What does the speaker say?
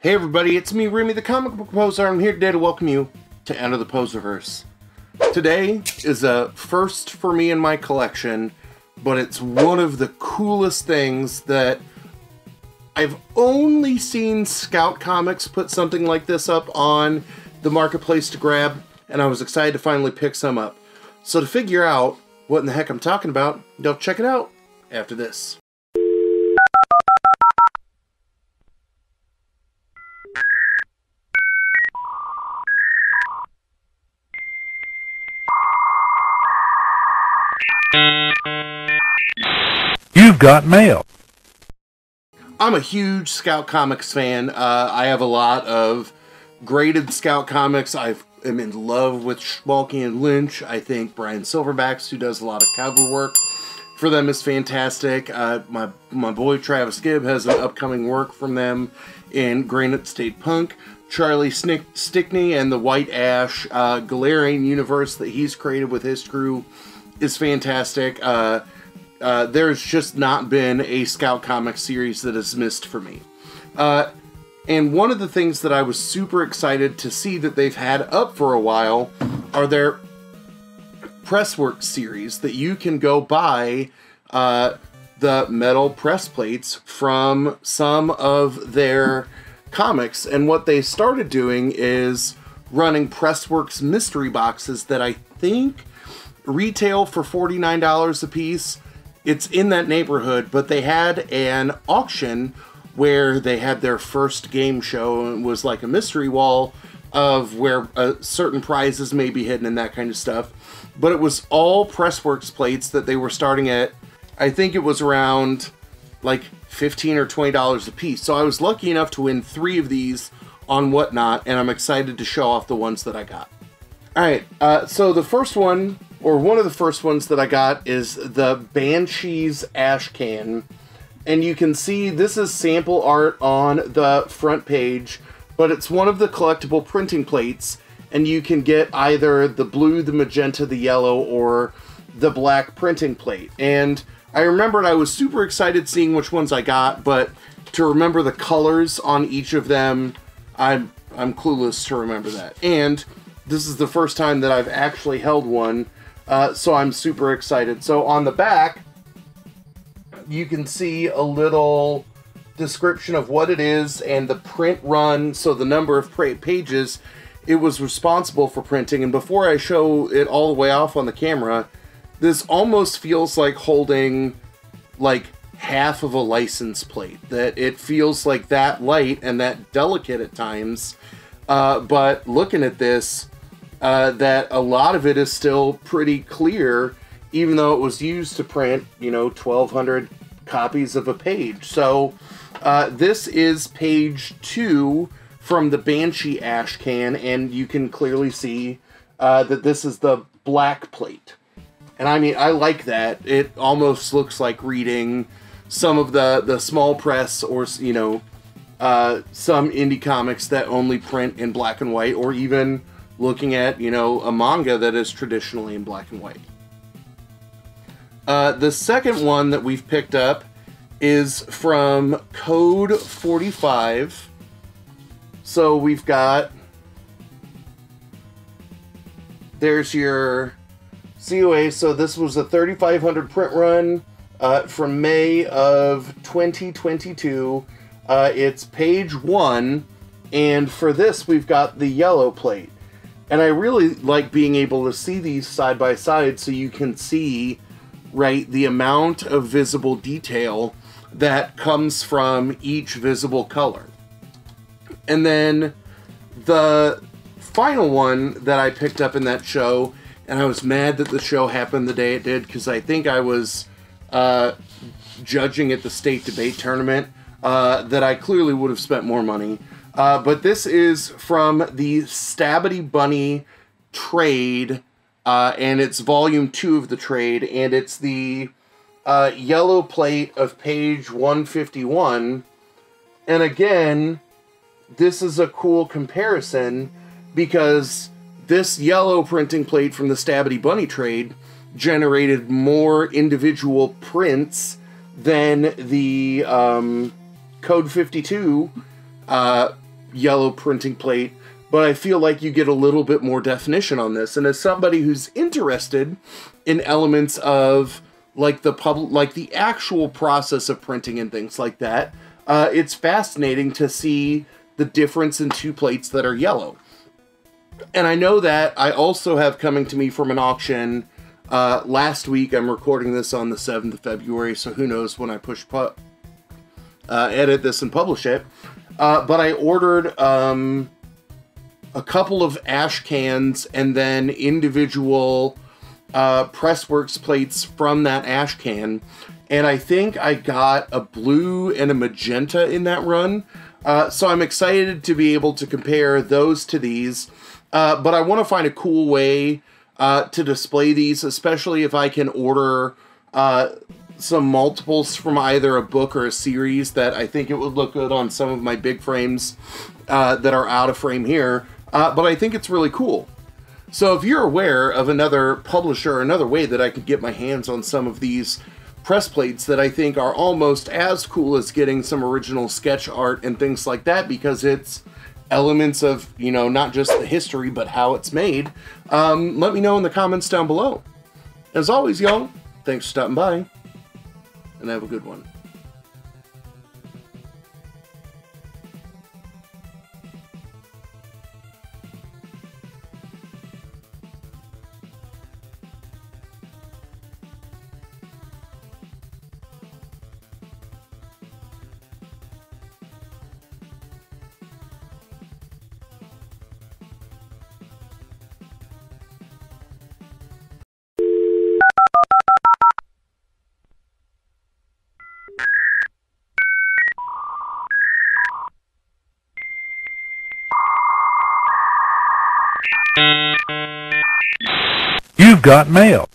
Hey everybody, it's me, Remy the Comic Book Poser. I'm here today to welcome you to Enter the Poserverse. Today is a first for me in my collection, but it's one of the coolest things that I've only seen Scout Comics put something like this up on the marketplace to grab, and I was excited to finally pick some up. So to figure out what in the heck I'm talking about, you'll check it out after this. You've got mail. I'm a huge Scout Comics fan. I have a lot of graded Scout Comics. I am in love with Schmalke and Lynch. I think Brian Silverbacks, who does a lot of cover work for them, is fantastic. My boy Travis Gibb has an upcoming work from them in Granite State Punk. Charlie Stickney and the White Ash Galarian universe that he's created with his crew is fantastic. There's just not been a Scout Comics series that has missed for me. And one of the things that I was super excited to see that they've had up for a while are their Pressworks series that you can go buy the metal press plates from some of their comics. And what they started doing is running Pressworks mystery boxes that I think retail for $49 a piece. It's in that neighborhood, but they had an auction where they had their first game show, and it was like a mystery wall of where certain prizes may be hidden and that kind of stuff. But it was all Pressworks plates that they were starting at, I think it was around like $15 or $20 a piece. So I was lucky enough to win 3 of these on Whatnot, and I'm excited to show off the ones that I got. Alright, so the first one, or one of the first ones that I got, is the Banshees Ash Can. And you can see this is sample art on the front page, but it's one of the collectible printing plates, and you can get either the blue, the magenta, the yellow, or the black printing plate. And I remembered I was super excited seeing which ones I got, but to remember the colors on each of them, I'm clueless to remember that. And this is the first time that I've actually held one, so I'm super excited. So on the back, you can see a little description of what it is and the print run, so the number of pages it was responsible for printing. And before I show it all the way off on the camera, this almost feels like holding like half of a license plate. That it feels like that light and that delicate at times, but looking at this, that a lot of it is still pretty clear, even though it was used to print, you know, 1,200 copies of a page. So this is page 2 from the Banshee Ash Can, and you can clearly see that this is the black plate. And I mean, I like that. It almost looks like reading some of the small press, or, you know, some indie comics that only print in black and white, or even looking at, you know, a manga that is traditionally in black and white. The second one that we've picked up is from Code 45. So we've got, there's your COA. So this was a 3,500 print run from May of 2022. It's page 1, and for this we've got the yellow plate. And I really like being able to see these side by side so you can see, right, the amount of visible detail that comes from each visible color. And then the final one that I picked up in that show, and I was mad that the show happened the day it did, because I think I was judging at the state debate tournament, that I clearly would have spent more money. But this is from the Stabity Bunny trade, and it's volume 2 of the trade, and it's the yellow plate of page 151. And again, this is a cool comparison, because this yellow printing plate from the Stabity Bunny trade generated more individual prints than the Code 52 yellow printing plate, but I feel like you get a little bit more definition on this. And as somebody who's interested in elements of like the actual process of printing and things like that, it's fascinating to see the difference in two plates that are yellow. And I know that I also have coming to me from an auction last week. I'm recording this on the 7th of February, so who knows when I edit this and publish it. But I ordered a couple of ash cans and then individual Pressworks plates from that ash can. And I think I got a blue and a magenta in that run. So I'm excited to be able to compare those to these. But I want to find a cool way to display these, especially if I can order some multiples from either a book or a series that I think it would look good on some of my big frames that are out of frame here. But I think it's really cool. So if you're aware of another publisher, another way that I could get my hands on some of these press plates that I think are almost as cool as getting some original sketch art and things like that, because it's elements of, you know, not just the history, but how it's made, let me know in the comments down below. As always, y'all, thanks for stopping by, and have a good one. You've got mail.